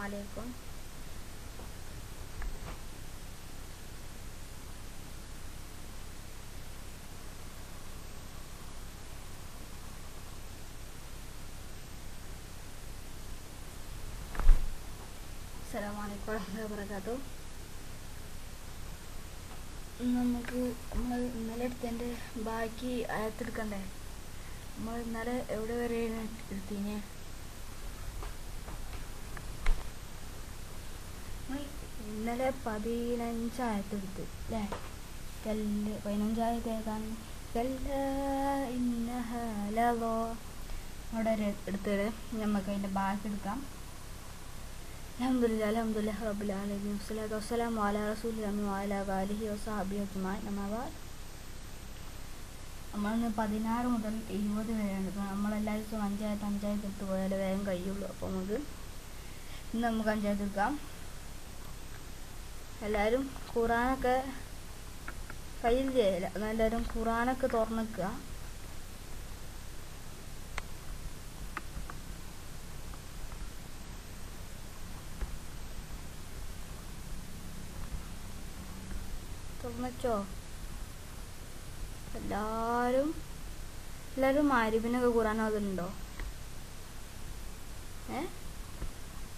അലൈക്കും. അസ്സലാമു അലൈക്കും വറഹ്മത്തുള്ളാഹി വബറകാതുഹു. നമുക്ക് നമ്മൾ ഇന്നലെ എടുത്തതിൻ്റെ ബാക്കി ആയത്തെടുക്കണ്ടേ? നമ്മൾ ഇന്നലെ എവിടെ വരെയാണ് എടുത്തീനെ? ഇന്നലെ 15 ആയത്തെടുത്ത് അല്ലേ? 15 ആയത്ത് ഏതാണ്? അവിടെ എടുത്തത് നമുക്ക് അതിൻ്റെ ബാക്കി എടുക്കാം. അൽഹംദുലില്ലാഹി റബ്ബിൽ ആലമീൻ വസ്സലാത്തു വസ്സലാമു അലാ റസൂലില്ലാഹി വഅലാ ആലിഹി വസഹ്ബിഹി അജ്മഈൻ. അമ്മാ ബഅദ്. നമ്മളിന്ന് 16 മുതൽ 20 വരെയാണ്. നമ്മളെല്ലാ ദിവസവും 5 ആയത്ത് എടുത്ത് പോയാലേ വേഗം കഴിയുള്ളൂ. അപ്പോൾ ഇന്ന് നമുക്ക് 5 ആയത്ത് എടുക്കാം. എല്ലാവരും ഖുർആനൊക്കെ കയ്യിൽ ചെയ്യില്ല, എല്ലാവരും ഖുർആനൊക്കെ തുറന്നിക്കുക. തുറന്നോ? എല്ലാവരും മഗ്‌രിബിനൊക്കെ ഖുർആൻ ഓതുന്നുണ്ടോ?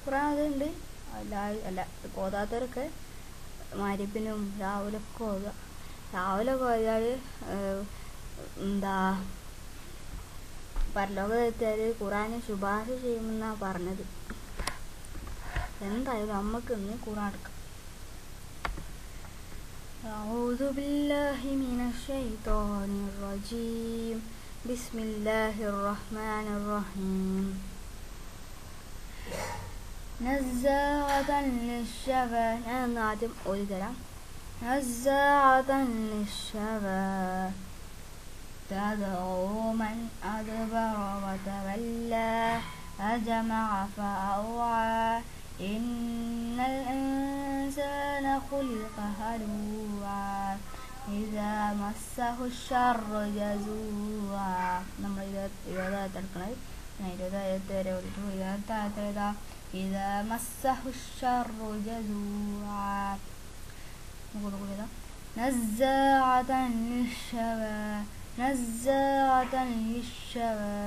ഖുർആൻ ഓതുന്നുണ്ട്. അല്ല ഓതാത്തവരൊക്കെ മഗ്‌രിബിനും രാവിലൊക്കെ ഓതുക. രാവിലെ ഓതിയാൽ പരലോകത്തെത്തിയാൽ ഖുർആൻ ശുപാർശ ചെയ്യുമെന്നാണ് പറഞ്ഞത്. എന്തായാലും നമുക്ക് ഇന്ന് ഖുർആൻ എടുക്കാം. أعوذ بالله من الشيطان الرجيم بسم الله الرحمن الرحيم نزاعة للشوى. ഞാൻ ആദ്യം ഓതിത്തരാം. نزاعة للشوى تدعو من أدبر وتولى فجمع فأوعى إن الإنسان خلق هلوعا إذا مسه الشر جزوعا. നമ്മൾ 20 എടുക്കണത്. ഞാൻ 20 വരെ ഓടിച്ചു. 20 إذا مسه الشر جزوعا. نزاعة للشوى نزاعة للشوى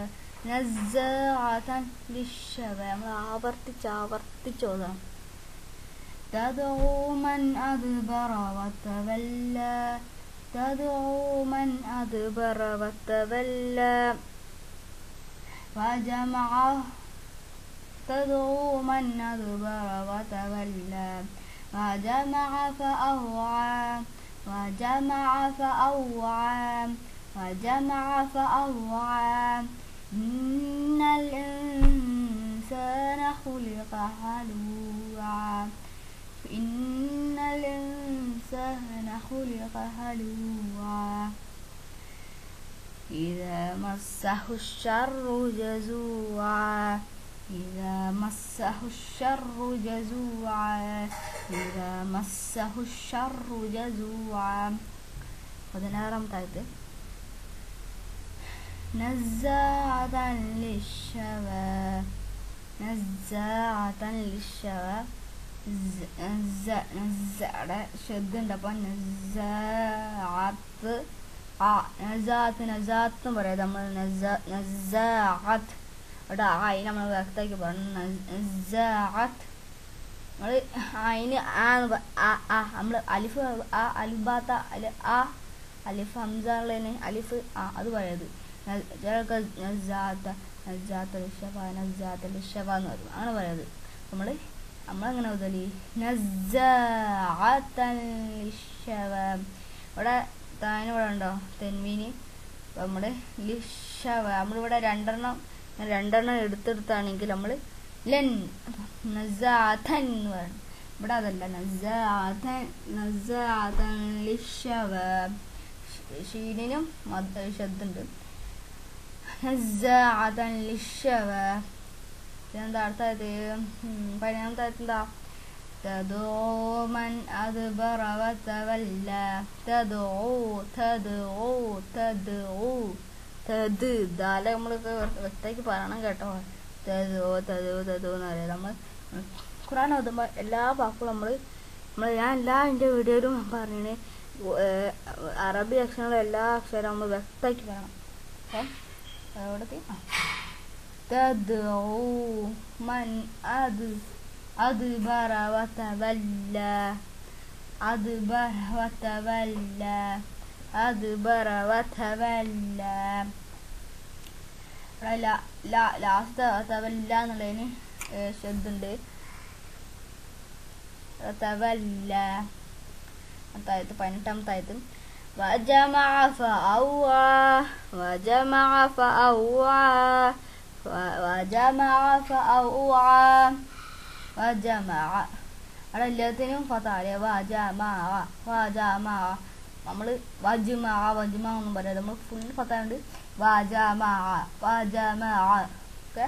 نزاعة للشوى. നമ്മൾ ആവർത്തിച്ചോതാം. تدعو من أدبر وتولى تدعو من أدبر وتولى وجمع تدعو من أدبر وتولى وجمع فأوعى وجمع فأوعى وجمع فأوعى إن الإنسان خلق هلوعا إن الإنسان خلق هلوعا إذا مسه الشر جزوعا إذا مسه الشر جزوعا إذا مسه الشر جزوعا. 16 ആയത്. نزاعة للشوى نزاعة للشوى നസ്സയുടെ ശബ്ദമുണ്ട്. അപ്പം നസ്സാഅത്ത് നസാത്ത് പറയാം. നമ്മൾ നസ്സാഅത്ത് അവിടെ ആയി നമ്മൾ വ്യക്തമാക്കി പറഞ്ഞു. നസ്സാഅത്ത് നമ്മൾ അതിന് നമ്മൾ അലിഫ് അൽബാത്ത അലിഫ് ഹംസന് അലിഫ് അത് പറയത്. ചിലർക്ക് നസ്സാഅത്ത് ലിശ്ശവ എന്ന് പറയും. അങ്ങനെ പറയത്. നമ്മളെങ്ങനെ ഓതല്? നസ്സാഅത്തൻ ലിശ്ശവ. ഇവിടെ ഇവിടെ ഉണ്ടോ തെൻവീന്? അപ്പം നമ്മൾ ലിശ്ശവ നമ്മളിവിടെ രണ്ടെണ്ണം എടുത്തെടുത്താണെങ്കിൽ നമ്മൾ ലൻ നസ്സാഅത്തൻ എന്ന് പറയണം. ഇവിടെ അതല്ല. നസ്സാഅത്തൻ ലിശ്ശവ. ഷീനിനും ശബ്ദമുണ്ട്. നസ്സാഅത്തൻ ലിശ്ശവ. എന്താ അടുത്തത്? 15 എന്താ? تدعو من أدبر وتولى ദാല നമ്മൾക്ക് വ്യക്തമാക്കി പറയണം കേട്ടോ. തദോ എന്ന് പറയാം. നമ്മൾ ഖുർആൻ ഓതുമ്പോൾ എല്ലാ വാക്കുകളും ഞാൻ എല്ലാ എൻ്റെ വീഡിയോയിലും പറഞ്ഞത് അറബി അക്ഷരങ്ങളും എല്ലാ അക്ഷരവും നമ്മൾ വ്യക്തമാക്കി പറയണം. അപ്പം എവിടത്തെ മൻ അദ്ബറ വതവല്ല ലാസ്റ്റ് തവല്ല എന്നുള്ളതിന് ശബ്ദുണ്ട്. തവല്ല 18ാമത്തെ ആയത്ത് وجمع അവിടെ എല്ലാത്തിനും ഫതാലെ നമ്മൾ വജ്മാ ഒന്നും പറയാം. നമ്മൾ ഫുൾ ഫതാണ്ട് ഓക്കെ.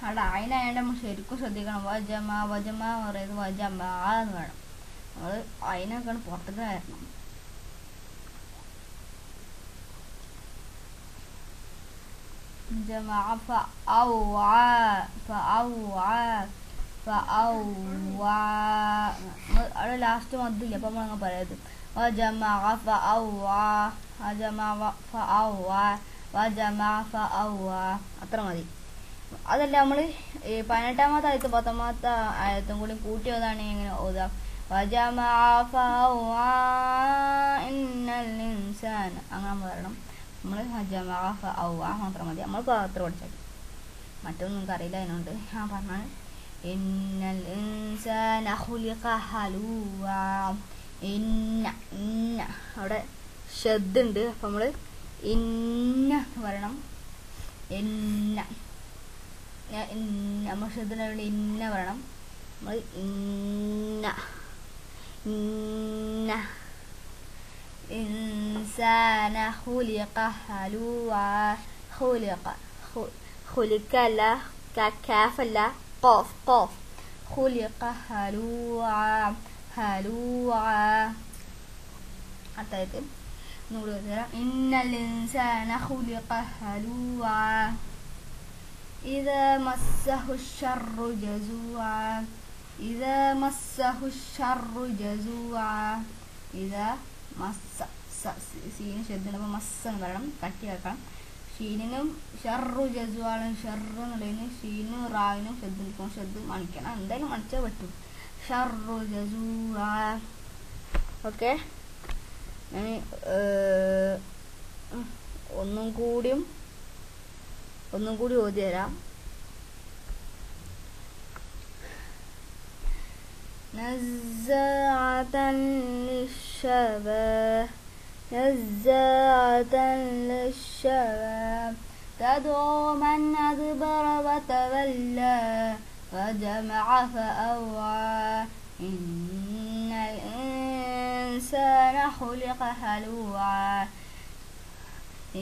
അവിടെ അതിനായതുകൊണ്ട് നമ്മൾ ശരിക്കും ശ്രദ്ധിക്കണം. വജമാ എന്ന് പറയുന്നത് വജമാ എന്ന് വേണം. നമ്മൾ അതിനൊക്കെയാണ് പുറത്തേക്ക് വരണം. അവിടെ ലാസ്റ്റ് മതില്ല, അപ്പൊ നമ്മളങ്ങനെ പറയത് അത്ര മതി. അതല്ല നമ്മൾ 18ാമത്തെ ആയത്തും 19ാമത്തെ ആയത്തും കൂടി കൂട്ടി ഓതാണെങ്കിൽ എങ്ങനെ ഓതാം? അങ്ങനെ പറയണം. നമ്മൾ മാത്രം മതി. നമ്മൾ അത്ര പഠിച്ചാൽ മറ്റൊന്നും നിങ്ങൾക്ക് അറിയില്ല. അതിനോണ്ട് ഞാൻ പറഞ്ഞാൽ ഇന്നൽ ഇൻസാന ഖുലിഖ ഹലൂവാ. ഇന്ന അവിടെ ഷദ്ദുണ്ട്. അപ്പം നമ്മൾ ഇന്ന പറയണം. നമ്മൾ ഷദ്ദിന് വേണ്ടി ഇന്ന പറയണം. നമ്മൾ ഇൻസാന ഖുലിഖ ഹലൂവാ. ഖുലിഖ അല്ല, കാഫല്ല, ഖാഫ്. ഖുലിഖ ഹലൂവാ. അടുത്തായിട്ട് ഇന്നൽ ഇൻസാന ഖുലിഖ ഹലൂവാ ഇദാ മസ്സഹു ശർറു ജസൂആ. ഇദാ മസ്സ സീന് ഷദ്ദിനപ്പോൾ മസ്സ എന്ന് പറയണം, കട്ടിയാക്കണം. ഷീനിനും ഷർറു ജസൂആണ്. ഷർറു എന്നുള്ളതിന് ഷീനും റാവിനും ഷദ്ദിനും ഷദ്ദ് മണിക്കണം. എന്തായാലും മണിച്ചാൽ പറ്റും. ഷർറു ജസൂആ. ഓക്കെ. ഞാൻ ഒന്നും കൂടി ഓതി തരാം. നസ്സാഅതൻ ലിശ്ശവാ തദ്ഉ മൻ അദ്ബറ വതവല്ല വജമഅ ഫഅവ്ആ ഇന്നൽ ഇൻസാന ഖുലിഖ ഹലൂവാ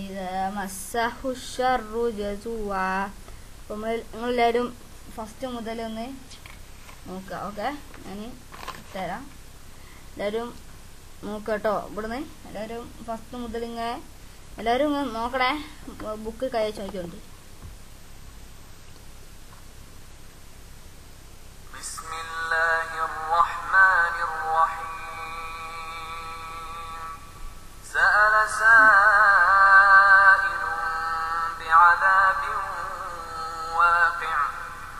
ഇദാ മസ്സഹു ശർറു ജസൂആ. അപ്പോൾ നിങ്ങളെല്ലാവരും ഫസ്റ്റ് മുതൽ ഒന്ന് നോക്കുക. ഓക്കെ, ഞാൻ തരാം. എല്ലാവരും നോക്കട്ടോ. ഇവിടുന്ന് എല്ലാവരും ഫസ്റ്റ് മുതൽ എല്ലാവരും നോക്കണേ. ബുക്ക് കയച്ച് നോക്കിയോണ്ട്.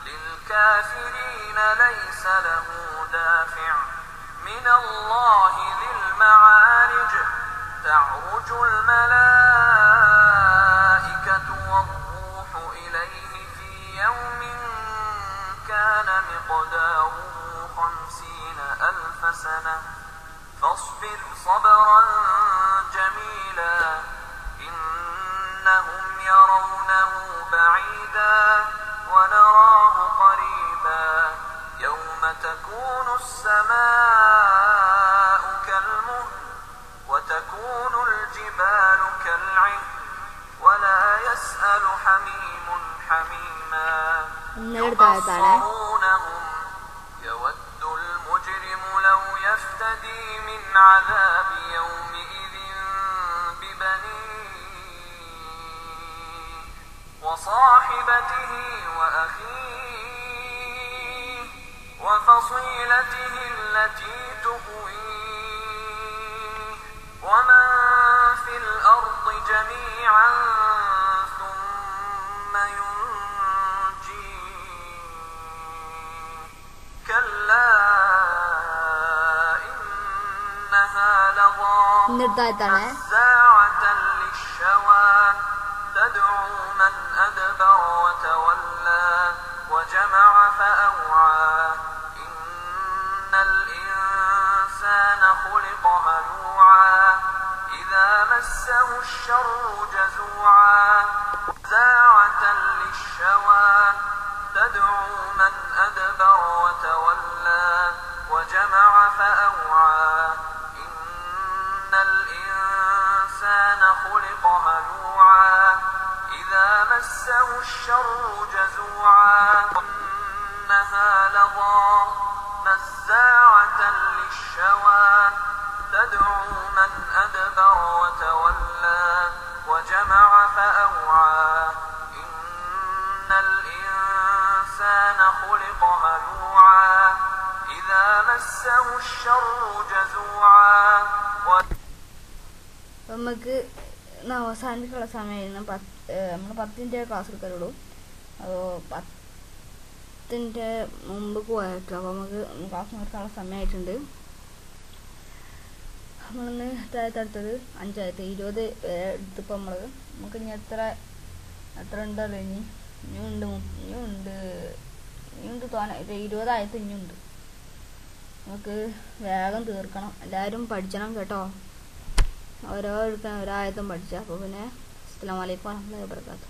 للكافرين ليس له دافع من الله ذي المعارج تعرج الملائكة والروح إليه في يوم كان مقداره 50,000 سنة فاصبر صبرا جميلا إنهم يرونه بعيدا ونراه قريبا يوم تكون السماء كالمهل وتكون الجبال كالعهن ولا يسأل حميم حميما يبصرونهم يود المجرم لو يفتدي من عذاب يومئذ ببنيه وصاحبته وأخيه وفصيلته التي تؤويه ومن في الأرض جميعا ثم ينجيه كلا إنها لظى نزاعة للشوى تدعو من أدبر وتولى وجمع فأوعى إن الإنسان خلق هلوعا إذا مسه الشر جزوعا نزاعة للشوى تدعو من أدبر وتولى وجمع فأوعى إن الإنسان خلق هلوعا إذا مسه الشر جزوعا إنها لظى نزاعة للشوى تدعو من أدبر وتولى وجمع فأوعى إن الإنسان خلق هلوعا إذا مسه الشر جزوعا നമുക്ക് അവസാനിപ്പിക്കാനുള്ള സമയമായിരുന്നു. നമ്മൾ 10 ക്ലാസ് എടുക്കാറുള്ളൂ. അപ്പോൾ 10 മുമ്പ് പോയിട്ട് അപ്പോൾ നമുക്ക് ക്ലാസ് നിർത്താനുള്ള സമയമായിട്ടുണ്ട്. നമ്മളിന്ന് അടുത്തത് 5 20 എടുത്തപ്പോൾ നമുക്ക് ഇനി എത്ര ഉണ്ടല്ലോ ഇനിയുണ്ട് തോന്നെ 20 ഇനിയുണ്ട്. നമുക്ക് വേഗം തീർക്കണം. എല്ലാവരും പഠിക്കണം കേട്ടോ. ഓരോ ആയത്തും പഠിച്ച. അപ്പോൾ പിന്നെ അസ്സലാമു അലൈക്കും വറഹ്മത്തുള്ളാഹി വബറകാതുഹു.